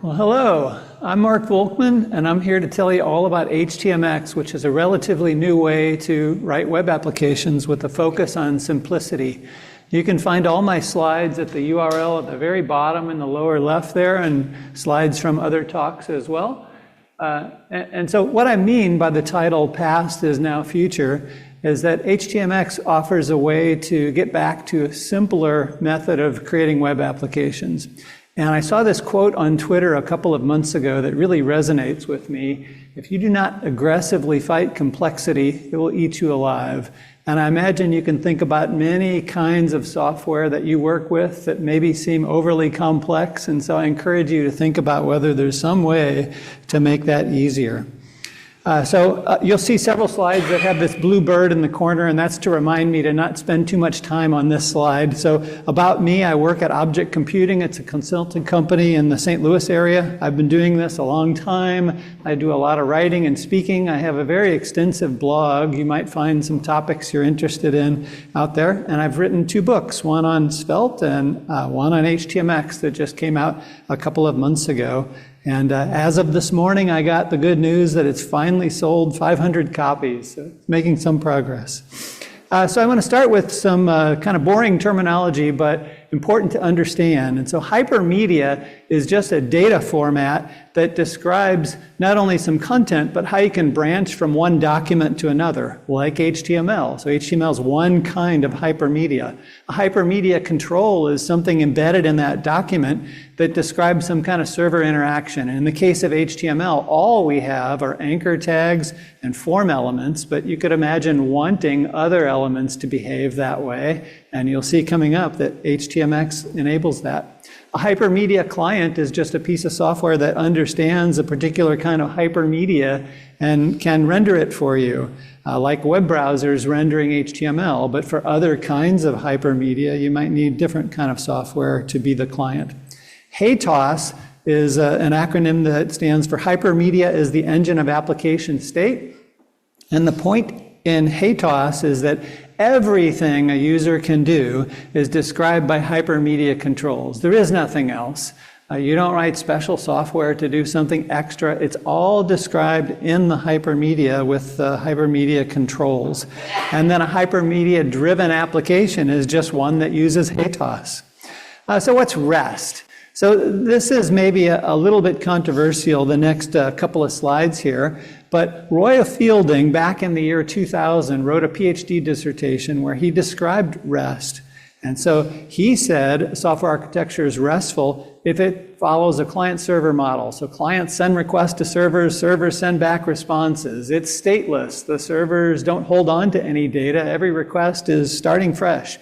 Well, hello, I'm Mark Volkman, and I'm here to tell you all about Htmx, which is a relatively new way to write web applications with a focus on simplicity. You can find all my slides at the URL at the very bottom in the lower left there, and slides from other talks as well. And so what I mean by the title Past is Now Future is that Htmx offers a way to get back to a simpler method of creating web applications. And I saw this quote on Twitter a couple of months ago that really resonates with me. If you do not aggressively fight complexity, it will eat you alive. And I imagine you can think about many kinds of software that you work with that maybe seem overly complex. And so I encourage you to think about whether there's some way to make that easier. You'll see several slides that have this blue bird in the corner, and that's to remind me to not spend too much time on this slide. So about me, I work at Object Computing. It's a consulting company in the St. Louis area. I've been doing this a long time. I do a lot of writing and speaking. I have a very extensive blog. You might find some topics you're interested in out there. And I've written 2 books, one on Svelte and one on Htmx that just came out a couple of months ago. And as of this morning, I got the good news that it's finally sold 500 copies, so it's making some progress. So I want to start with some kind of boring terminology, but important to understand. And so Hypermedia is just a data format that describes not only some content, but how you can branch from one document to another, like HTML. So HTML is one kind of hypermedia. A hypermedia control is something embedded in that document that describes some kind of server interaction. And in the case of HTML, all we have are anchor tags and form elements, but you could imagine wanting other elements to behave that way. And you'll see coming up that Htmx enables that. A hypermedia client is just a piece of software that understands a particular kind of hypermedia and can render it for you, like web browsers rendering HTML. But for other kinds of hypermedia, you might need different kind of software to be the client. HATOS is an acronym that stands for Hypermedia is the Engine of Application State. And the point in HATOS is that everything a user can do is described by hypermedia controls. There is nothing else. You don't write special software to do something extra. It's all described in the hypermedia with the hypermedia controls. And then a hypermedia-driven application is just one that uses HATOS. So what's REST? So this is maybe a little bit controversial, the next couple of slides here, but Roy Fielding back in the year 2000 wrote a PhD dissertation where he described REST. And so he said software architecture is RESTful if it follows a client-server model. So clients send requests to servers, servers send back responses. It's stateless. The servers don't hold on to any data. Every request is starting fresh.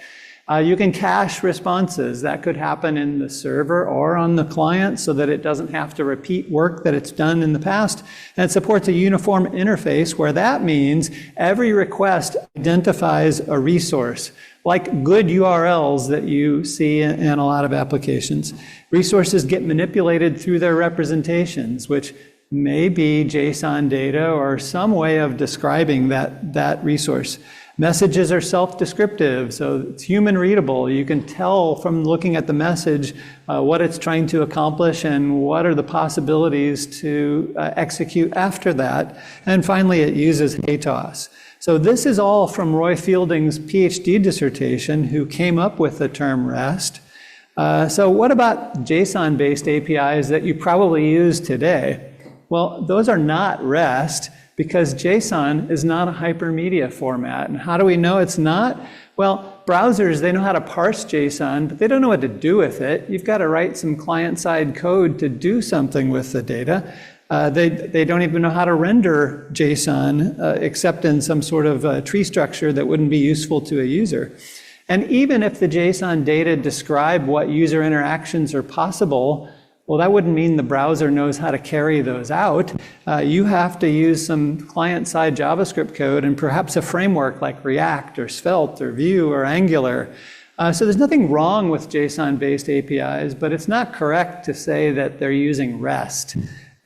You can cache responses. That could happen in the server or on the client so that it doesn't have to repeat work that it's done in the past. And it supports a uniform interface where that means every request identifies a resource, like good URLs that you see in a lot of applications. Resources get manipulated through their representations, which may be JSON data or some way of describing that resource. Messages are self-descriptive, so it's human readable. You can tell from looking at the message what it's trying to accomplish and what are the possibilities to execute after that. And finally, it uses HATOS. So this is all from Roy Fielding's PhD dissertation, who came up with the term REST. So what about JSON-based APIs that you probably use today? Well, those are not REST, because JSON is not a hypermedia format. And how do we know it's not? Well, browsers, they know how to parse JSON, but they don't know what to do with it. You've got to write some client-side code to do something with the data. They don't even know how to render JSON except in some sort of tree structure that wouldn't be useful to a user. And even if the JSON data describe what user interactions are possible, well, that wouldn't mean the browser knows how to carry those out. You have to use some client-side JavaScript code and perhaps a framework like React or Svelte or Vue or Angular. So there's nothing wrong with JSON-based APIs, but it's not correct to say that they're using REST.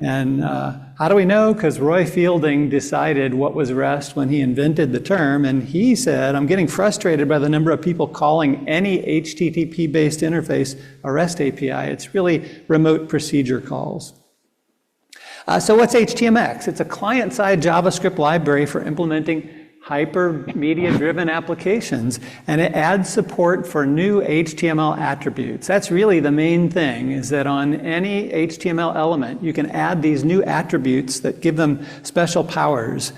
And how do we know? Because Roy Fielding decided what was REST when he invented the term, and he said, I'm getting frustrated by the number of people calling any HTTP-based interface a REST API. It's really remote procedure calls. So what's Htmx? It's a client-side JavaScript library for implementing hypermedia-driven applications, and it adds support for new HTML attributes. That's really the main thing, is that on any HTML element, you can add these new attributes that give them special powers.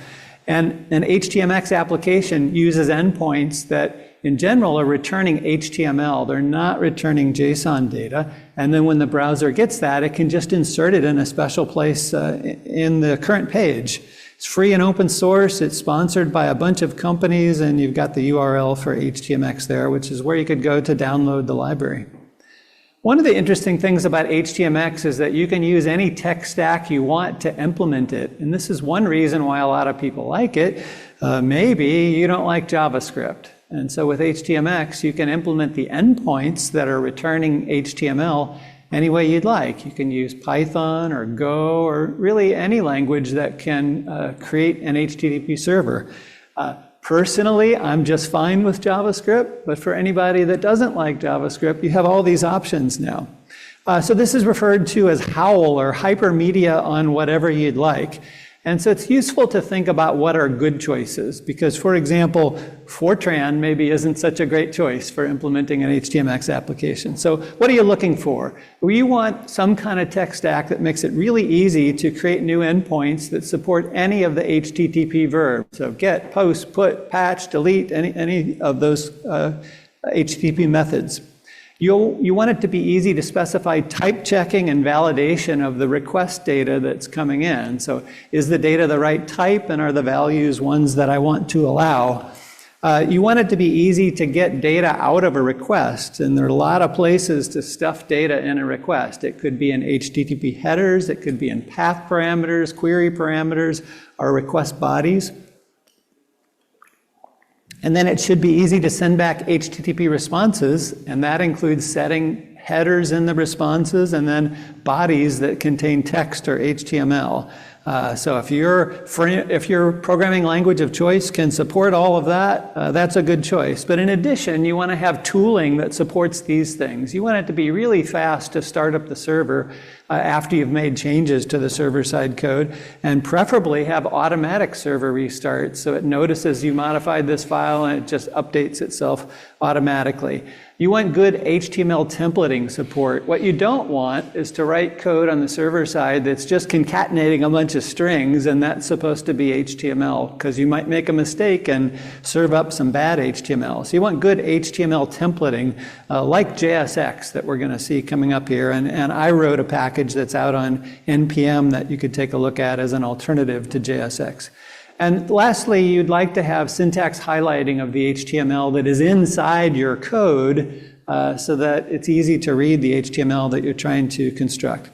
And an Htmx application uses endpoints that in general are returning HTML. They're not returning JSON data. And then when the browser gets that, it can just insert it in a special place in the current page. It's free and open source. It's sponsored by a bunch of companies, and you've got the URL for Htmx there, which is where you could go to download the library. One of the interesting things about Htmx is that you can use any tech stack you want to implement it. And this is one reason why a lot of people like it. Maybe you don't like JavaScript. And so with Htmx, you can implement the endpoints that are returning HTML any way you'd like. You can use Python or Go or really any language that can create an HTTP server. Personally, I'm just fine with JavaScript, but for anybody that doesn't like JavaScript, you have all these options now. So this is referred to as HOWL or Hypermedia on whatever you'd like. And so it's useful to think about what are good choices, because, for example, Fortran maybe isn't such a great choice for implementing an Htmx application. So what are you looking for? Well, you want some kind of tech stack that makes it really easy to create new endpoints that support any of the HTTP verbs. So get, post, put, patch, delete, any of those HTTP methods. You want it to be easy to specify type checking and validation of the request data that's coming in. So is the data the right type, and are the values ones that I want to allow? You want it to be easy to get data out of a request, and there are a lot of places to stuff data in a request. It could be in HTTP headers, it could be in path parameters, query parameters, or request bodies. And then it should be easy to send back HTTP responses, and that includes setting headers in the responses and then bodies that contain text or HTML. So if your programming language of choice can support all of that, that's a good choice. But in addition, you want to have tooling that supports these things. You want it to be really fast to start up the server after you've made changes to the server-side code, and preferably have automatic server restarts so it notices you modified this file and it just updates itself automatically. You want good HTML templating support. What you don't want is to write code on the server side that's just concatenating a bunch of strings, and that's supposed to be HTML, because you might make a mistake and serve up some bad HTML. So you want good HTML templating, like JSX that we're going to see coming up here. And I wrote a package that's out on NPM that you could take a look at as an alternative to JSX. And lastly, you'd like to have syntax highlighting of the HTML that is inside your code so that it's easy to read the HTML that you're trying to construct.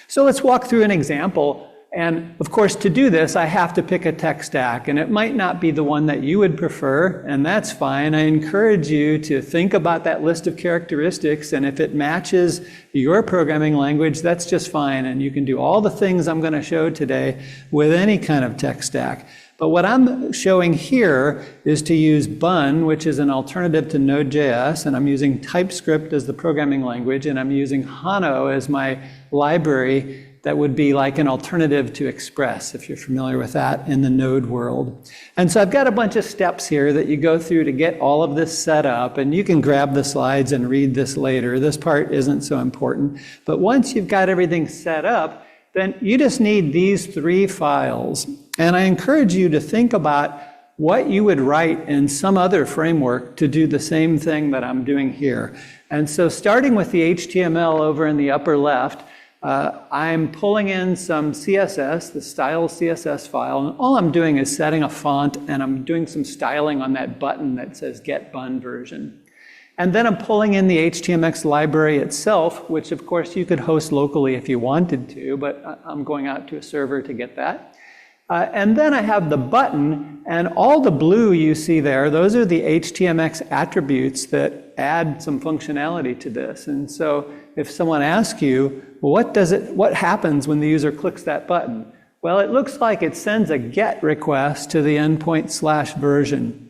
So let's walk through an example. And of course, to do this, I have to pick a tech stack, and it might not be the one that you would prefer, and that's fine. I encourage you to think about that list of characteristics, and if it matches your programming language, that's just fine, and you can do all the things I'm going to show today with any kind of tech stack. But what I'm showing here is to use Bun, which is an alternative to Node.js, and I'm using TypeScript as the programming language, and I'm using Hono as my library that would be like an alternative to Express, if you're familiar with that in the Node world. And so I've got a bunch of steps here that you go through to get all of this set up, and you can grab the slides and read this later. This part isn't so important. But once you've got everything set up, then you just need these 3 files. And I encourage you to think about what you would write in some other framework to do the same thing that I'm doing here. And so starting with the HTML over in the upper left, I'm pulling in some CSS, the style CSS file, and all I'm doing is setting a font, and I'm doing some styling on that button that says Get Bun Version. And then I'm pulling in the HTMX library itself, which of course you could host locally if you wanted to, but I'm going out to a server to get that. And then I have the button, and all the blue you see there, those are the HTMX attributes that add some functionality to this. And so if someone asks you, well, what happens when the user clicks that button? Well, it looks like it sends a GET request to the endpoint / version.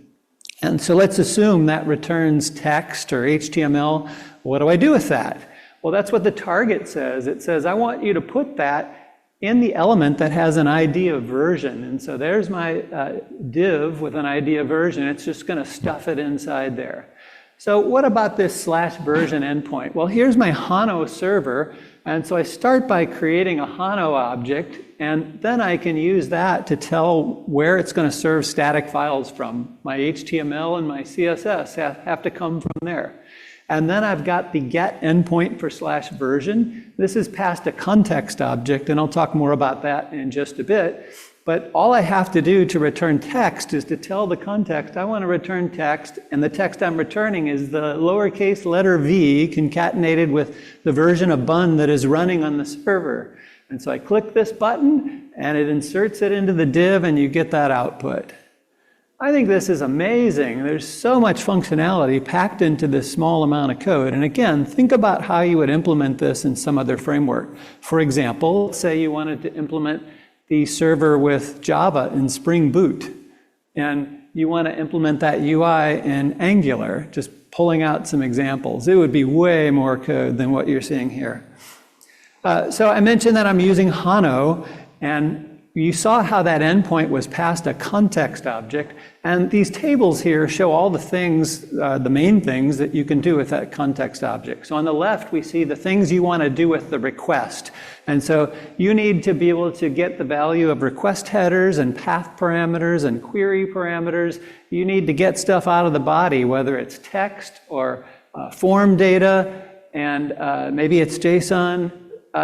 And so let's assume that returns text or HTML. What do I do with that? Well, that's what the target says. It says, I want you to put that in the element that has an ID of version. And so there's my div with an ID of version. It's just going to stuff it inside there. So what about this /version endpoint? Well, here's my Hono server. And so I start by creating a Hono object, and then I can use that to tell where it's going to serve static files from. My HTML and my CSS have to come from there. And then I've got the get endpoint for /version. This is past a context object, and I'll talk more about that in just a bit. But all I have to do to return text is to tell the context, I want to return text, and the text I'm returning is the lowercase letter v concatenated with the version of bun that is running on the server. And so I click this button, and it inserts it into the div, and you get that output. I think this is amazing. There's so much functionality packed into this small amount of code. And again, think about how you would implement this in some other framework. For example, let's say you wanted to implement the server with Java in Spring Boot, and you want to implement that UI in Angular, just pulling out some examples. It would be way more code than what you're seeing here. So I mentioned that I'm using Hono, and you saw how that endpoint was passed a context object, and these tables here show all the things, the main things that you can do with that context object. So on the left, we see the things you want to do with the request. And so you need to be able to get the value of request headers and path parameters and query parameters. You need to get stuff out of the body, whether it's text or form data, and maybe it's JSON.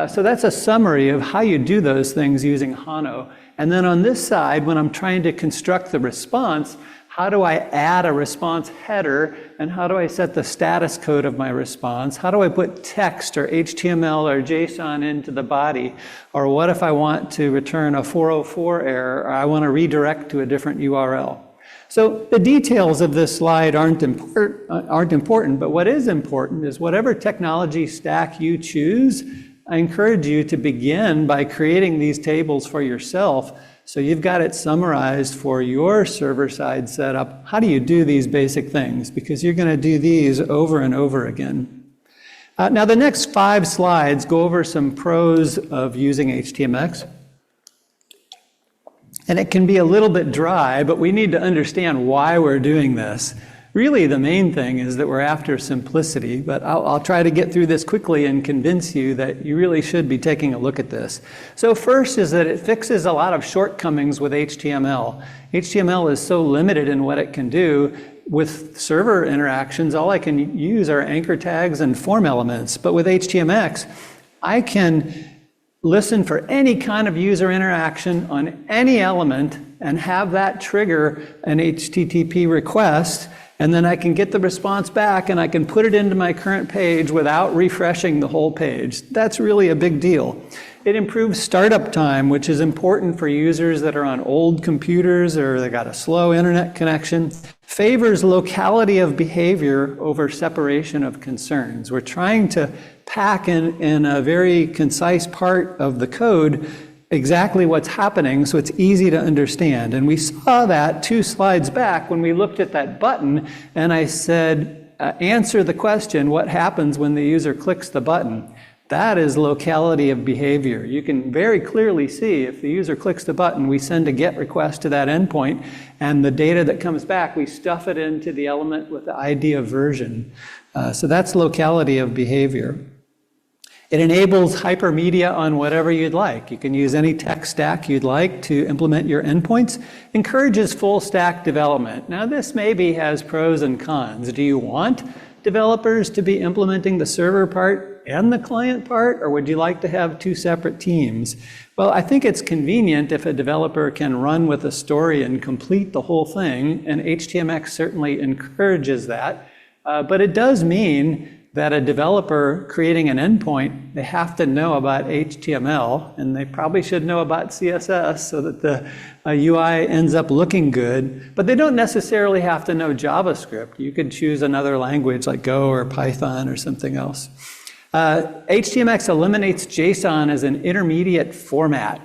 So that's a summary of how you do those things using Hono. And then on this side, when I'm trying to construct the response, how do I add a response header, and how do I set the status code of my response? How do I put text or HTML or JSON into the body? Or what if I want to return a 404 error, or I want to redirect to a different URL? So the details of this slide aren't important, but what is important is whatever technology stack you choose, I encourage you to begin by creating these tables for yourself, so you've got it summarized for your server-side setup. How do you do these basic things? Because you're going to do these over and over again. Now the next 5 slides go over some pros of using Htmx. And it can be a little bit dry, but we need to understand why we're doing this. Really, the main thing is that we're after simplicity, but I'll try to get through this quickly and convince you that you really should be taking a look at this. So first is that it fixes a lot of shortcomings with HTML. HTML is so limited in what it can do. With server interactions, all I can use are anchor tags and form elements. But with Htmx, I can listen for any kind of user interaction on any element and have that trigger an HTTP request. And then I can get the response back, and I can put it into my current page without refreshing the whole page. That's really a big deal. It improves startup time, which is important for users that are on old computers or they got a slow internet connection. Favors locality of behavior over separation of concerns. We're trying to pack in a very concise part of the code exactly what's happening so it's easy to understand. And we saw that 2 slides back when we looked at that button, and I said, answer the question, what happens when the user clicks the button? That is locality of behavior. You can very clearly see if the user clicks the button, we send a GET request to that endpoint, and the data that comes back, we stuff it into the element with the ID of version. So that's locality of behavior. It enables hypermedia on whatever you'd like. You can use any tech stack you'd like to implement your endpoints. Encourages full stack development. Now this maybe has pros and cons. Do you want developers to be implementing the server part and the client part, or would you like to have 2 separate teams? Well, I think it's convenient if a developer can run with a story and complete the whole thing, and Htmx certainly encourages that. But it does mean that a developer creating an endpoint, they have to know about HTML, and they probably should know about CSS so that the UI ends up looking good. But they don't necessarily have to know JavaScript. You could choose another language like Go or Python or something else. HTMX eliminates JSON as an intermediate format.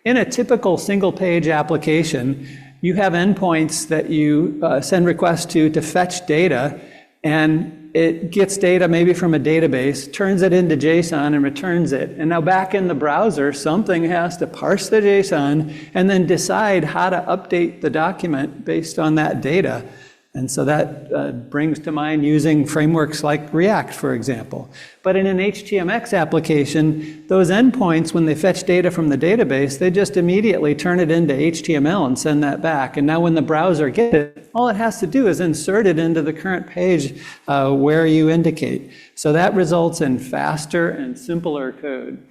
In a typical single-page application, you have endpoints that you send requests to fetch data, and it gets data maybe from a database, turns it into JSON and returns it. And now back in the browser, something has to parse the JSON and then decide how to update the document based on that data. And so that brings to mind using frameworks like React, for example. But in an HTMX application, those endpoints, when they fetch data from the database, they just immediately turn it into HTML and send that back. And now when the browser gets it, all it has to do is insert it into the current page where you indicate. So that results in faster and simpler code.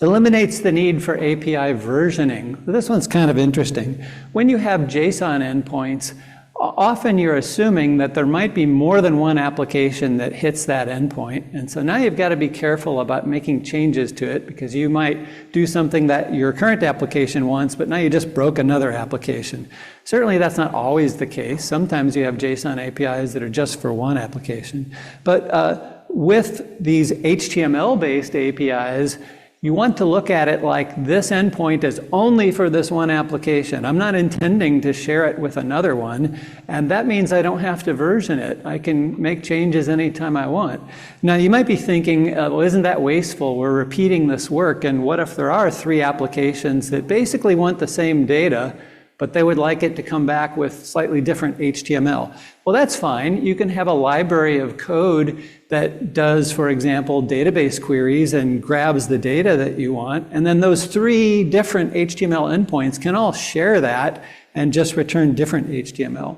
Eliminates the need for API versioning. This one's kind of interesting. When you have JSON endpoints, often you're assuming that there might be more than one application that hits that endpoint. And so now you've got to be careful about making changes to it, because you might do something that your current application wants, but now you just broke another application. Certainly that's not always the case. Sometimes you have JSON APIs that are just for one application. But with these HTML-based APIs, you want to look at it like this endpoint is only for this one application. I'm not intending to share it with another one, and that means I don't have to version it. I can make changes anytime I want. Now you might be thinking, well, isn't that wasteful? We're repeating this work, and what if there are 3 applications that basically want the same data, but they would like it to come back with slightly different HTML? Well, that's fine. You can have a library of code that does, for example, database queries and grabs the data that you want. And then those 3 different HTML endpoints can all share that and just return different HTML.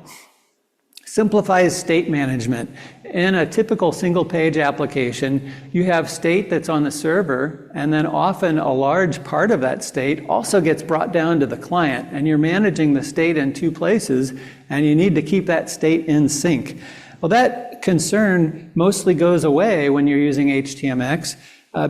Simplifies state management. In a typical single-page application, you have state that's on the server, and then often a large part of that state also gets brought down to the client, and you're managing the state in 2 places, and you need to keep that state in sync. Well, that concern mostly goes away when you're using HTMX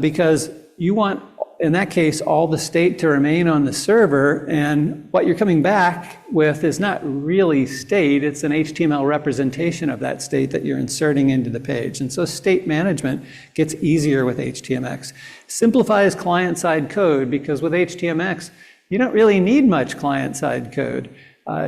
because you want, in that case, all the state to remain on the server, and what you're coming back with is not really state, it's an HTML representation of that state that you're inserting into the page. And so state management gets easier with HTMX. Simplifies client-side code, because with HTMX, you don't really need much client-side code.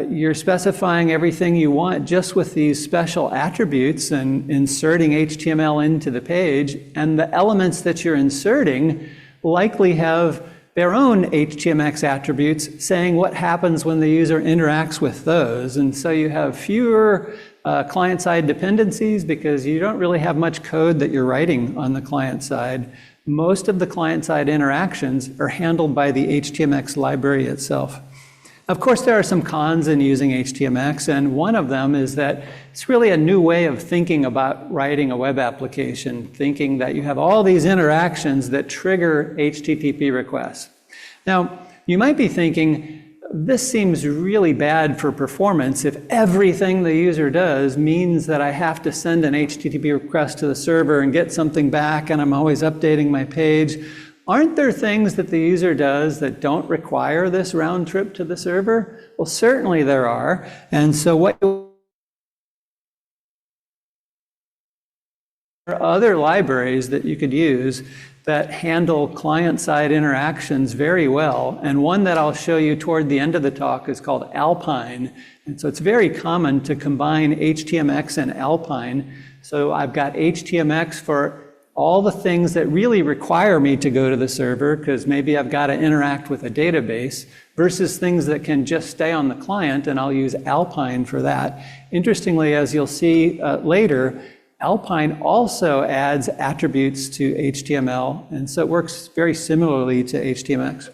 You're specifying everything you want just with these special attributes and inserting HTML into the page, and the elements that you're inserting likely have their own HTMX attributes saying what happens when the user interacts with those. And so you have fewer client-side dependencies because you don't really have much code that you're writing on the client side. Most of the client-side interactions are handled by the HTMX library itself. Of course, there are some cons in using HTMX, and one of them is that it's really a new way of thinking about writing a web application, thinking that you have all these interactions that trigger HTTP requests. Now, you might be thinking, this seems really bad for performance if everything the user does means that I have to send an HTTP request to the server and get something back, and I'm always updating my page. Aren't there things that the user does that don't require this round trip to the server? Well, certainly there are. And so what are other libraries that you could use that handle client-side interactions very well. And one that I'll show you toward the end of the talk is called Alpine. And so it's very common to combine HTMX and Alpine. So I've got HTMX for all the things that really require me to go to the server, because maybe I've got to interact with a database, versus things that can just stay on the client, and I'll use Alpine for that. Interestingly, as you'll see later, Alpine also adds attributes to HTML, and so it works very similarly to HTMX.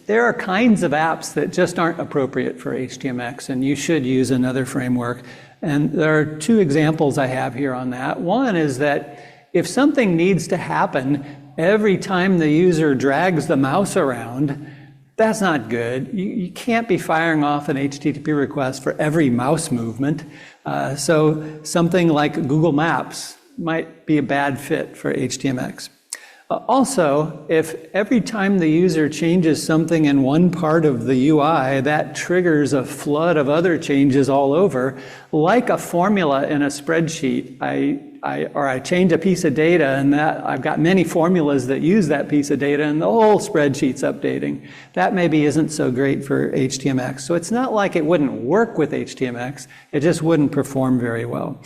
There are kinds of apps that just aren't appropriate for HTMX, and you should use another framework. And there are 2 examples I have here on that. One is that if something needs to happen every time the user drags the mouse around, that's not good. You can't be firing off an HTTP request for every mouse movement. So something like Google Maps might be a bad fit for HTMX. Also, if every time the user changes something in one part of the UI, that triggers a flood of other changes all over, like a formula in a spreadsheet. I I change a piece of data and that I've got many formulas that use that piece of data and the whole spreadsheet's updating. That maybe isn't so great for HTMX. So it's not like it wouldn't work with HTMX, it just wouldn't perform very well.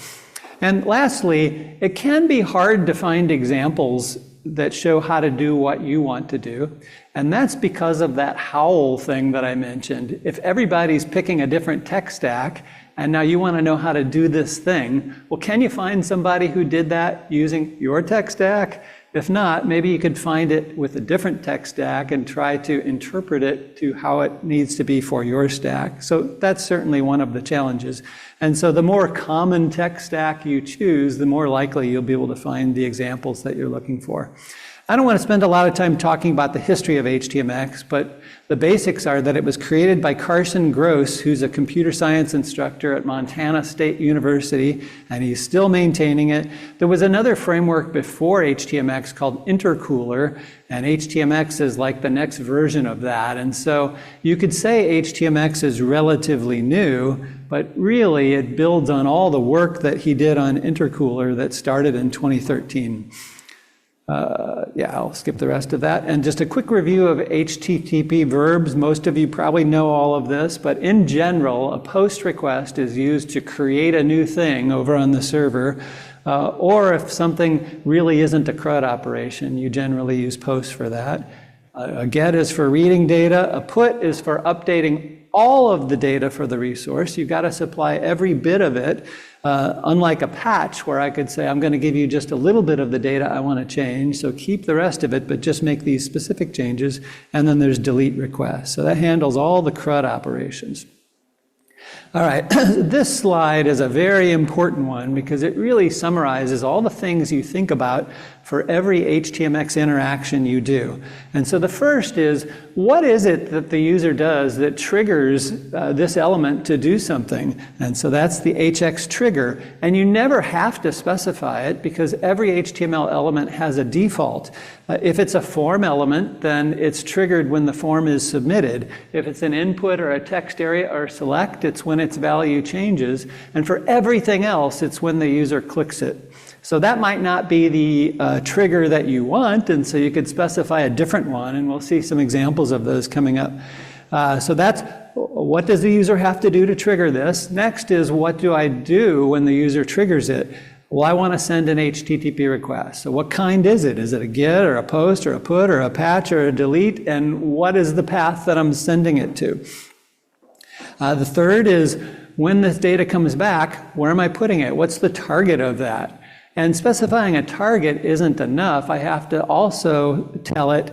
And lastly, it can be hard to find examples that show how to do what you want to do. And that's because of that howl thing that I mentioned. If everybody's picking a different tech stack, and now you want to know how to do this thing, well, can you find somebody who did that using your tech stack? If not, maybe you could find it with a different tech stack and try to interpret it to how it needs to be for your stack. So that's certainly one of the challenges. And so the more common tech stack you choose, the more likely you'll be able to find the examples that you're looking for. I don't want to spend a lot of time talking about the history of HTMX, but the basics are that it was created by Carson Gross, who's a computer science instructor at Montana State University, and he's still maintaining it. There was another framework before HTMX called Intercooler, and HTMX is like the next version of that. And so you could say HTMX is relatively new, but really it builds on all the work that he did on Intercooler that started in 2013. Yeah, I'll skip the rest of that. And just a quick review of HTTP verbs. Most of you probably know all of this, but in general, a POST request is used to create a new thing over on the server. Or if something really isn't a CRUD operation, you generally use POST for that. A GET is for reading data. A PUT is for updating all of the data for the resource. You've got to supply every bit of it. Unlike a patch where I could say, I'm going to give you just a little bit of the data I want to change, so keep the rest of it, but just make these specific changes. And then there's delete requests. So that handles all the CRUD operations. All right, this slide is a very important one because it really summarizes all the things you think about for every HTMX interaction you do. And so the first is, what is it that the user does that triggers this element to do something? And so that's the HX trigger. And you never have to specify it because every HTML element has a default. If it's a form element, then it's triggered when the form is submitted. If it's an input or a text area or select, it's when its value changes. And for everything else, it's when the user clicks it. So that might not be the trigger that you want, and so you could specify a different one, and we'll see some examples of those coming up. So that's what does the user have to do to trigger this. Next is, what do I do when the user triggers it? Well, I want to send an HTTP request. So what kind is it? Is it a GET or a POST or a PUT or a patch or a delete? And what is the path that I'm sending it to? The third is, when this data comes back, where am I putting it? What's the target of that? And specifying a target isn't enough. I have to also tell it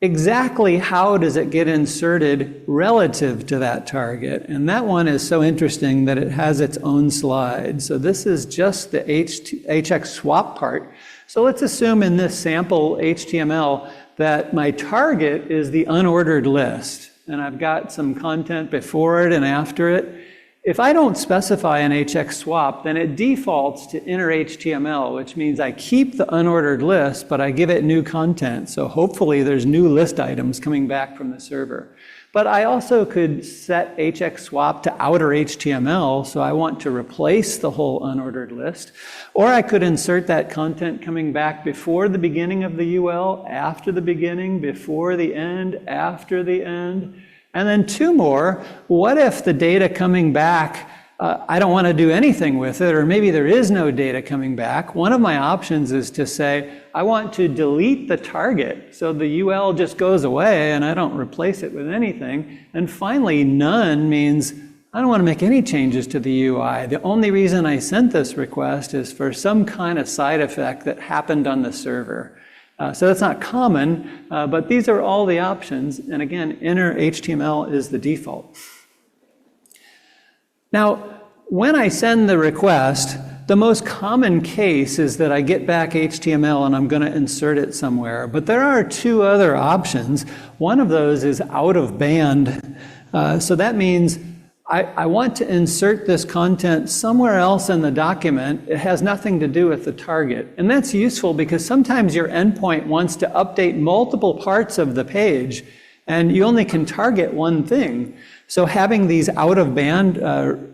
exactly how does it get inserted relative to that target. And that one is so interesting that it has its own slide. So this is just the HX swap part. So let's assume in this sample HTML that my target is the unordered list. And I've got some content before it and after it. If I don't specify an HX swap, then it defaults to inner HTML, which means I keep the unordered list, but I give it new content. So hopefully there's new list items coming back from the server. But I also could set HX swap to outer HTML, so I want to replace the whole unordered list. Or I could insert that content coming back before the beginning of the UL, after the beginning, before the end, after the end. And then two more, what if the data coming back, I don't want to do anything with it, or maybe there is no data coming back. One of my options is to say, I want to delete the target, so the UL just goes away and I don't replace it with anything. And finally, none means I don't want to make any changes to the UI. The only reason I sent this request is for some kind of side effect that happened on the server. So that's not common, but these are all the options. And again, inner HTML is the default. Now, when I send the request, the most common case is that I get back HTML and I'm going to insert it somewhere. But there are two other options. One of those is out of band. So that means I want to insert this content somewhere else in the document. It has nothing to do with the target. And that's useful because sometimes your endpoint wants to update multiple parts of the page, and you only can target one thing. So having these out-of-band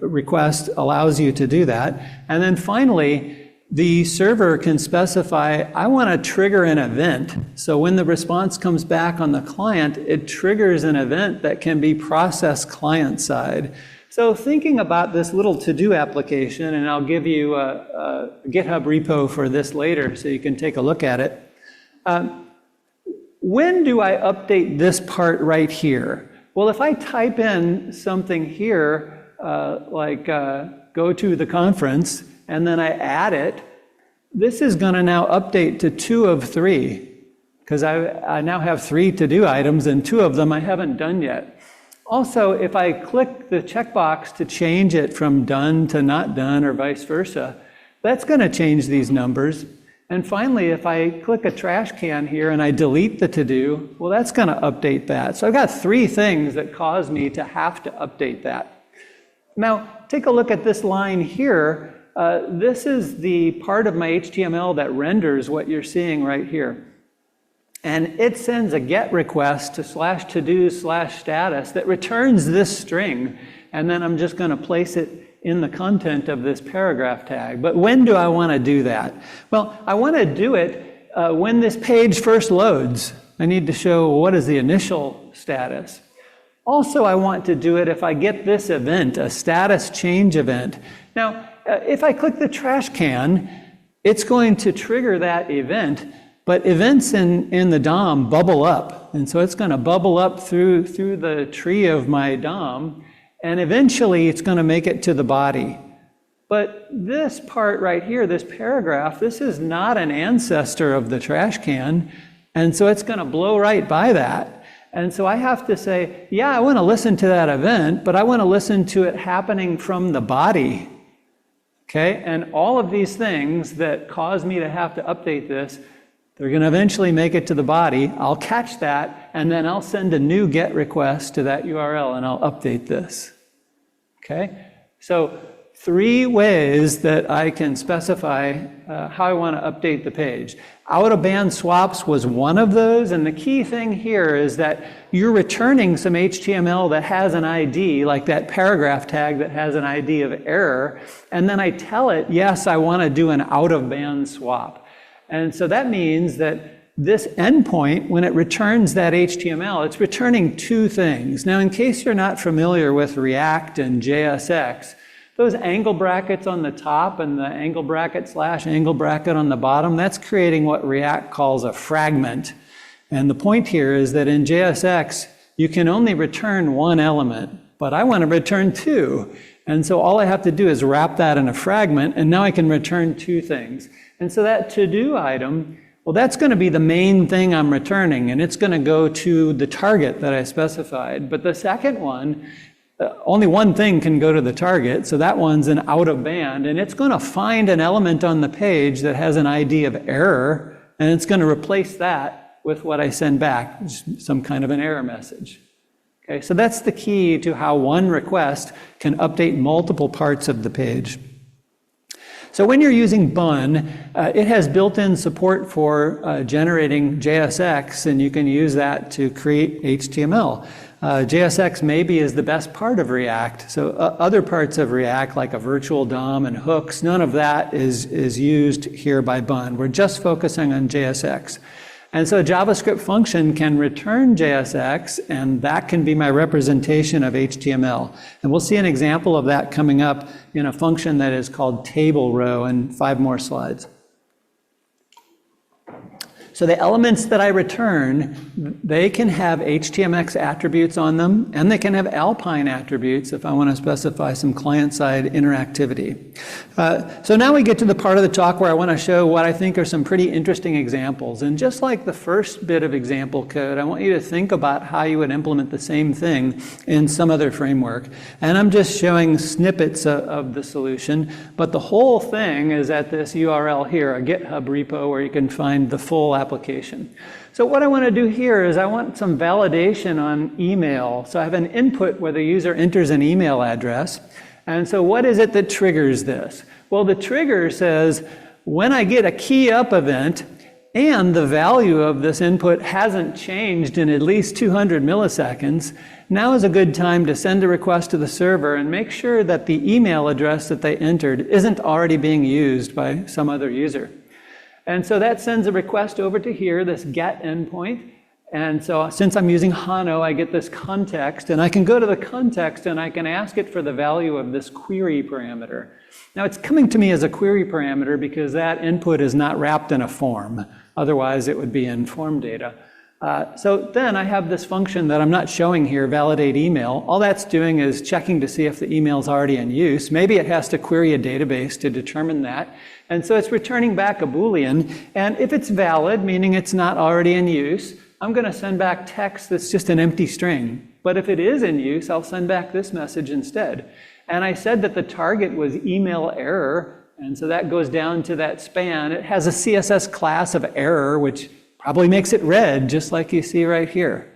requests allows you to do that. And then finally, the server can specify, I want to trigger an event. So when the response comes back on the client, it triggers an event that can be processed client side. So thinking about this little to-do application, and I'll give you a GitHub repo for this later so you can take a look at it. When do I update this part right here? Well, if I type in something here, like go to the conference, and then I add it, this is going to now update to 2 of 3, because I now have 3 to-do items, and 2 of them I haven't done yet. Also, if I click the checkbox to change it from done to not done, or vice versa, that's going to change these numbers. And finally, if I click a trash can here and I delete the to-do, well, that's going to update that. So I've got 3 things that cause me to have to update that. Now, take a look at this line here. This is the part of my HTML that renders what you're seeing right here. And it sends a GET request to /to-do/status that returns this string. And then I'm just going to place it in the content of this paragraph tag. But when do I want to do that? Well, I want to do it when this page first loads. I need to show what is the initial status. Also, I want to do it if I get this event, a status change event. Now, if I click the trash can, it's going to trigger that event, but events in the DOM bubble up. And so it's going to bubble up through the tree of my DOM, and eventually it's going to make it to the body. But this part right here, this paragraph, this is not an ancestor of the trash can, and so it's going to blow right by that. And so I have to say, yeah, I want to listen to that event, but I want to listen to it happening from the body. Okay, and all of these things that cause me to have to update this, they're going to eventually make it to the body. I'll catch that, and then I'll send a new GET request to that URL, and I'll update this. Okay, so 3 ways that I can specify how I want to update the page. Out-of-band swaps was one of those, and the key thing here is that you're returning some HTML that has an ID, like that paragraph tag that has an ID of error, and then I tell it, yes, I want to do an out-of-band swap. And so that means that this endpoint, when it returns that HTML, it's returning 2 things. Now, in case you're not familiar with React and JSX, those angle brackets on the top and the angle bracket / angle bracket on the bottom, that's creating what React calls a fragment. And the point here is that in JSX, you can only return 1 element, but I want to return 2. And so all I have to do is wrap that in a fragment, and now I can return 2 things. And so that to-do item, well, that's going to be the main thing I'm returning, and it's going to go to the target that I specified. But the second one, only 1 thing can go to the target, so that one's an out-of-band, and it's going to find an element on the page that has an ID of error, and it's going to replace that with what I send back, some kind of an error message. Okay, so that's the key to how one request can update multiple parts of the page. So when you're using Bun, it has built-in support for generating JSX, and you can use that to create HTML. JSX maybe is the best part of React. So other parts of React, like a virtual DOM and hooks, none of that is used here by Bun. We're just focusing on JSX. And so a JavaScript function can return JSX, and that can be my representation of HTML. And we'll see an example of that coming up in a function that is called table row in 5 more slides. So the elements that I return, they can have Htmx attributes on them, and they can have Alpine attributes if I want to specify some client-side interactivity. So now we get to the part of the talk where I want to show what I think are some pretty interesting examples. And just like the first bit of example code, I want you to think about how you would implement the same thing in some other framework. And I'm just showing snippets of the solution, but the whole thing is at this URL here, a GitHub repo where you can find the full application. So what I want to do here is I want some validation on email. So I have an input where the user enters an email address. And so what is it that triggers this? Well, the trigger says, when I get a key up event, and the value of this input hasn't changed in at least 200 milliseconds, now is a good time to send a request to the server and make sure that the email address that they entered isn't already being used by some other user. And so that sends a request over to here, this get endpoint. And so since I'm using Hono, I get this context, and I can go to the context and I can ask it for the value of this query parameter. Now it's coming to me as a query parameter because that input is not wrapped in a form. Otherwise it would be in form data. So then I have this function that I'm not showing here, validate email. All that's doing is checking to see if the email is already in use. Maybe it has to query a database to determine that. And so it's returning back a Boolean. And if it's valid, meaning it's not already in use, I'm going to send back text that's just an empty string. But if it is in use, I'll send back this message instead. And I said that the target was email error, and so that goes down to that span. It has a CSS class of error, which probably makes it red, just like you see right here.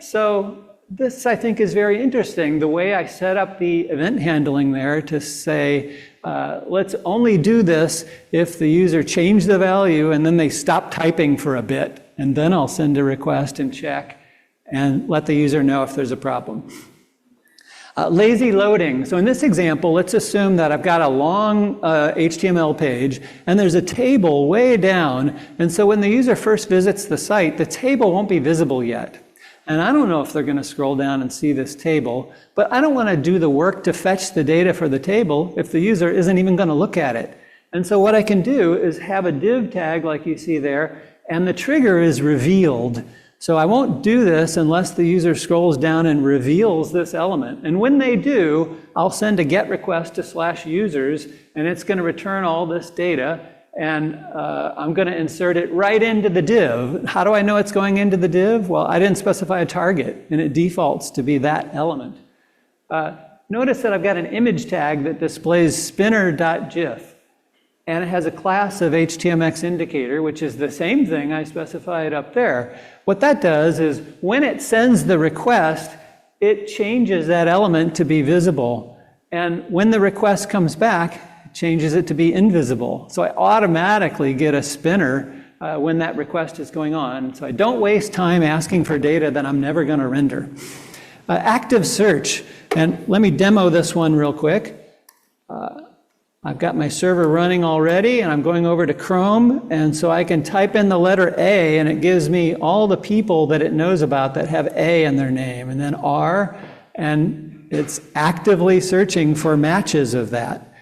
So this, I think, is very interesting, the way I set up the event handling there to say, let's only do this if the user changed the value and then they stop typing for a bit. And then I'll send a request and check and let the user know if there's a problem. Lazy loading. So in this example, let's assume that I've got a long HTML page and there's a table way down. And so when the user first visits the site, the table won't be visible yet. And I don't know if they're going to scroll down and see this table, but I don't want to do the work to fetch the data for the table if the user isn't even going to look at it. And so what I can do is have a div tag like you see there, and the trigger is revealed. So I won't do this unless the user scrolls down and reveals this element. And when they do, I'll send a get request to /users, and it's going to return all this data, and I'm going to insert it right into the div. How do I know it's going into the div? Well, I didn't specify a target, and it defaults to be that element. Notice that I've got an image tag that displays spinner.gif. And it has a class of Htmx indicator, which is the same thing I specified up there. What that does is when it sends the request, it changes that element to be visible. And when the request comes back, it changes it to be invisible. So I automatically get a spinner when that request is going on. So I don't waste time asking for data that I'm never going to render. Active search. And let me demo this one real quick. I've got my server running already, and I'm going over to Chrome, and so I can type in the letter A, and it gives me all the people that it knows about that have A in their name, and then R, and it's actively searching for matches of that.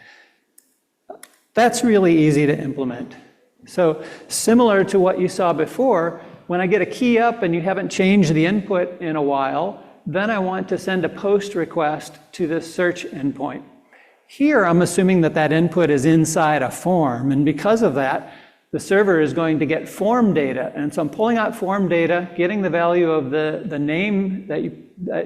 That's really easy to implement. So similar to what you saw before, when I get a key up and you haven't changed the input in a while, then I want to send a post request to this search endpoint. Here, I'm assuming that that input is inside a form, and because of that, the server is going to get form data. And so I'm pulling out form data, getting the value of the name that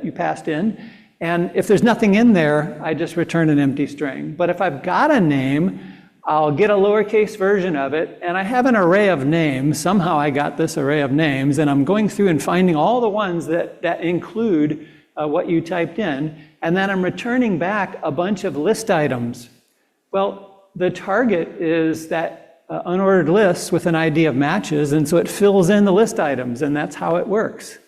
you passed in, and if there's nothing in there, I just return an empty string. But if I've got a name, I'll get a lowercase version of it, and I have an array of names. Somehow I got this array of names, and I'm going through and finding all the ones that include what you typed in, and then I'm returning back a bunch of list items. Well, the target is that unordered lists with an ID of matches, and so it fills in the list items, and that's how it works.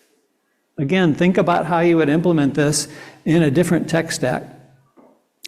Again, think about how you would implement this in a different tech stack.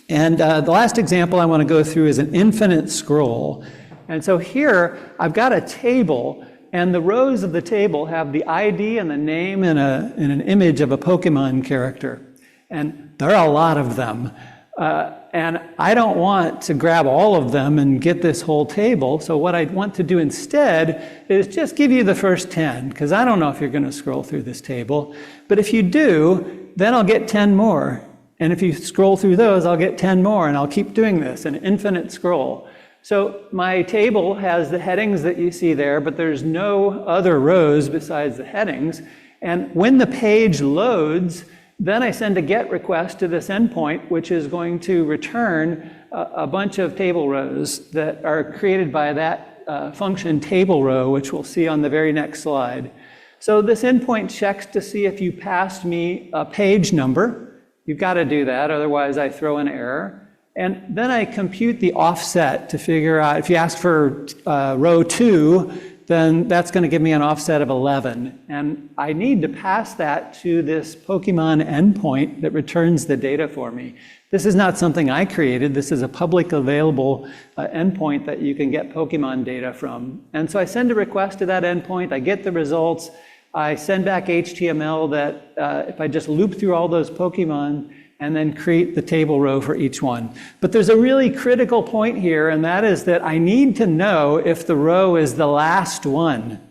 And the last example I want to go through is an infinite scroll. And so here, I've got a table, and the rows of the table have the ID and the name and an image of a Pokemon character. And there are a lot of them. And I don't want to grab all of them and get this whole table. So what I want to do instead is just give you the first 10, because I don't know if you're going to scroll through this table. But if you do, then I'll get 10 more. And if you scroll through those, I'll get 10 more. And I'll keep doing this, an infinite scroll. So my table has the headings that you see there, but there's no other rows besides the headings. And when the page loads, then I send a GET request to this endpoint, which is going to return a bunch of table rows that are created by that function table row, which we'll see on the very next slide. So this endpoint checks to see if you passed me a page number. You've got to do that, otherwise I throw an error. And then I compute the offset to figure out, if you ask for row 2, then that's going to give me an offset of 11. And I need to pass that to this Pokemon endpoint that returns the data for me. This is not something I created. This is a public available endpoint that you can get Pokemon data from. And so I send a request to that endpoint. I get the results. I send back HTML that if I just loop through all those Pokemon and then create the table row for each one. But there's a really critical point here, and that is that I need to know if the row is the last one.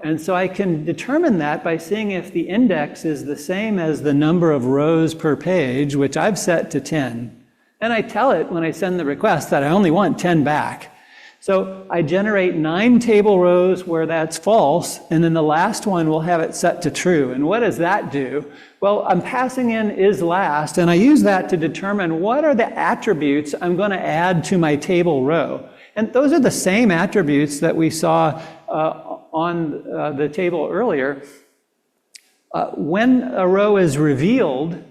And so I can determine that by seeing if the index is the same as the number of rows per page, which I've set to 10. And I tell it when I send the request that I only want 10 back. So I generate 9 table rows where that's false, and then the last one will have it set to true. And what does that do? Well, I'm passing in is last, and I use that to determine what are the attributes I'm going to add to my table row. And those are the same attributes that we saw on the table earlier. When a row is revealed,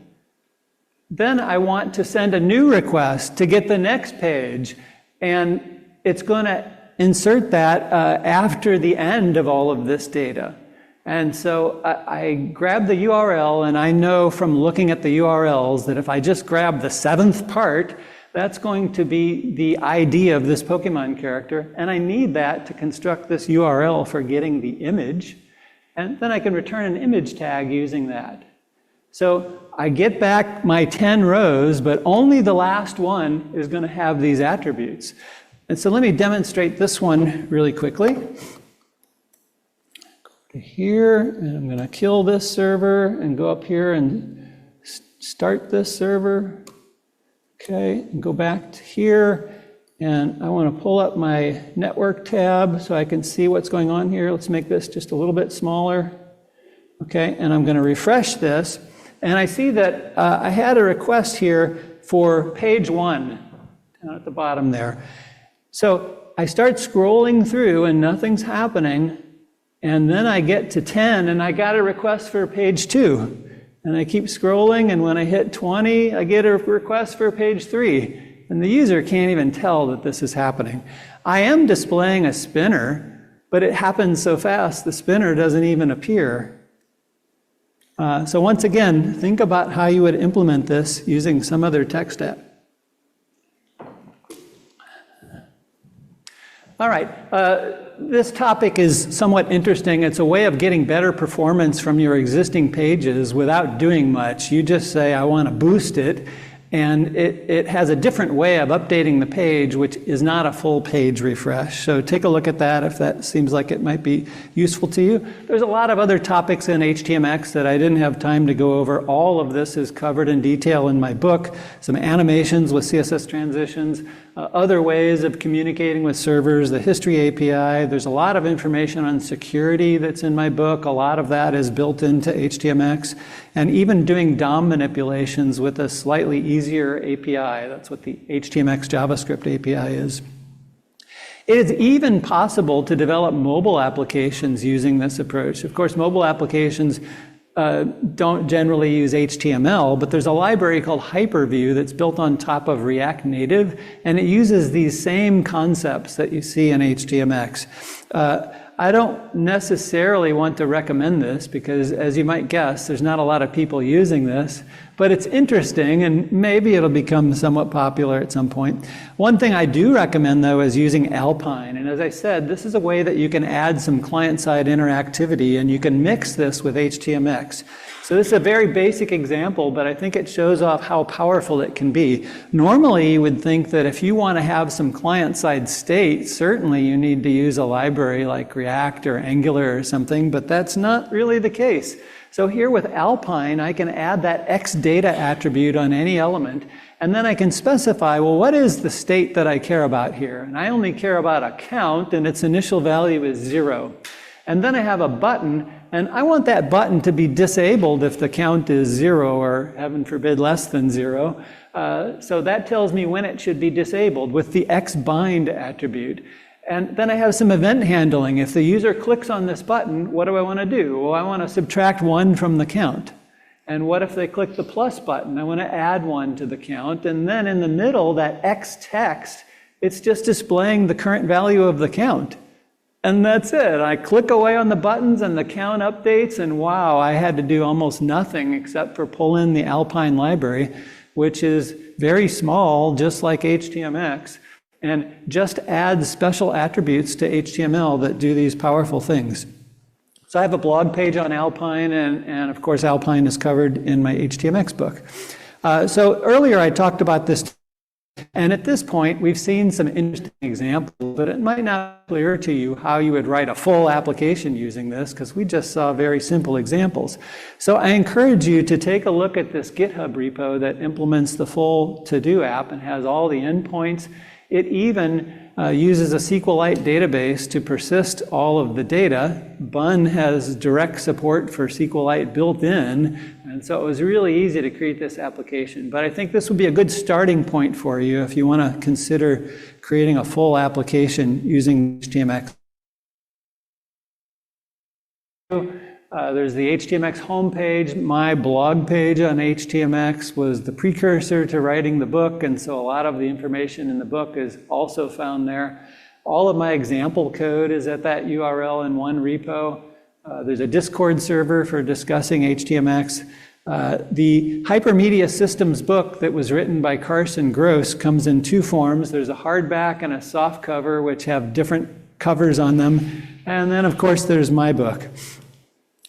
then I want to send a new request to get the next page, and it's going to insert that after the end of all of this data. And so I grab the URL, and I know from looking at the URLs that if I just grab the 7th part, that's going to be the ID of this Pokemon character, and I need that to construct this URL for getting the image, and then I can return an image tag using that. So I get back my 10 rows, but only the last one is going to have these attributes. And so let me demonstrate this one really quickly. Go to here, and I'm going to kill this server and go up here and start this server. Okay, and go back to here, and I want to pull up my network tab so I can see what's going on here. Let's make this just a little bit smaller. Okay, and I'm going to refresh this, and I see that I had a request here for page 1 down at the bottom there. So I start scrolling through and nothing's happening, and then I get to 10 and I got a request for page 2. And I keep scrolling, and when I hit 20, I get a request for page 3. And the user can't even tell that this is happening. I am displaying a spinner, but it happens so fast the spinner doesn't even appear. So once again, think about how you would implement this using some other tech stack. All right, this topic is somewhat interesting. It's a way of getting better performance from your existing pages without doing much. You just say, I want to boost it, and it has a different way of updating the page, which is not a full page refresh. So take a look at that if that seems like it might be useful to you. There's a lot of other topics in Htmx that I didn't have time to go over. All of this is covered in detail in my book. Some animations with CSS transitions, other ways of communicating with servers, the history API. There's a lot of information on security that's in my book. A lot of that is built into Htmx. And even doing DOM manipulations with a slightly easier API. That's what the Htmx JavaScript API is. It is even possible to develop mobile applications using this approach. Of course, mobile applications don't generally use HTML, but there's a library called Hyperview that's built on top of React Native, and it uses these same concepts that you see in HTMX. I don't necessarily want to recommend this because, as you might guess, there's not a lot of people using this, but it's interesting and maybe it'll become somewhat popular at some point. One thing I do recommend, though, is using Alpine. And as I said, this is a way that you can add some client-side interactivity, and you can mix this with HTMX. So this is a very basic example, but I think it shows off how powerful it can be. Normally, you would think that if you want to have some client-side state, certainly you need to use a library like React or Angular or something, but that's not really the case. So here with Alpine, I can add that xData attribute on any element, and then I can specify, well, what is the state that I care about here? And I only care about a count, and its initial value is 0. And then I have a button, and I want that button to be disabled if the count is 0, or heaven forbid, less than 0. So that tells me when it should be disabled with the xBind attribute. And then I have some event handling. If the user clicks on this button, what do I want to do? Well, I want to subtract 1 from the count. And what if they click the plus button? I want to add 1 to the count. And then in the middle, that x text, it's just displaying the current value of the count. And that's it. I click away on the buttons and the count updates, and wow, I had to do almost nothing except for pull in the Alpine library, which is very small, just like HTMX, and just adds special attributes to HTML that do these powerful things. So I have a blog page on Alpine, and of course Alpine is covered in my HTMX book. So earlier I talked about this, and at this point we've seen some interesting examples, but it might not be clear to you how you would write a full application using this, because we just saw very simple examples. So I encourage you to take a look at this GitHub repo that implements the full to-do app and has all the endpoints. It even uses a SQLite database to persist all of the data. Bun has direct support for SQLite built in, and so it was really easy to create this application. But I think this would be a good starting point for you if you want to consider creating a full application using HTMX. There's the HTMX homepage. My blog page on HTMX was the precursor to writing the book, and so a lot of the information in the book is also found there. All of my example code is at that URL in one repo. There's a Discord server for discussing HTMX. The Hypermedia Systems book that was written by Carson Gross comes in two forms. There's a hardback and a soft cover, which have different covers on them. And then, of course, there's my book.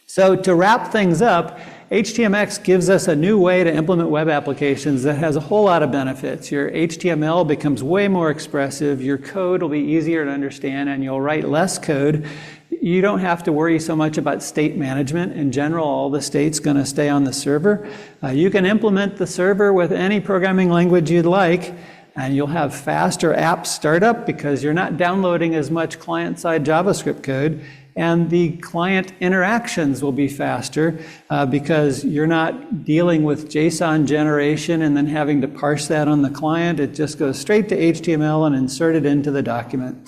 So to wrap things up, HTMX gives us a new way to implement web applications that has a whole lot of benefits. Your HTML becomes way more expressive, your code will be easier to understand, and you'll write less code. You don't have to worry so much about state management. In general, all the state's going to stay on the server. You can implement the server with any programming language you'd like, and you'll have faster app startup because you're not downloading as much client-side JavaScript code. And the client interactions will be faster because you're not dealing with JSON generation and then having to parse that on the client. It just goes straight to HTML and inserted into the document.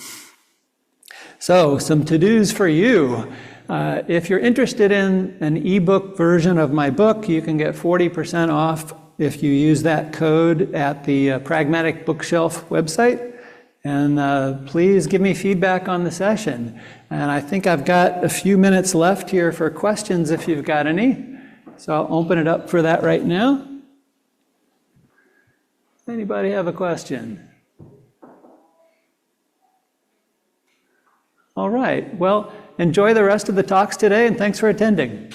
So some to-dos for you. If you're interested in an ebook version of my book, you can get 40% off if you use that code at the Pragmatic Bookshelf website. And please give me feedback on the session. And I think I've got a few minutes left here for questions if you've got any. So I'll open it up for that right now. Anybody have a question? All right. Well, enjoy the rest of the talks today, and thanks for attending.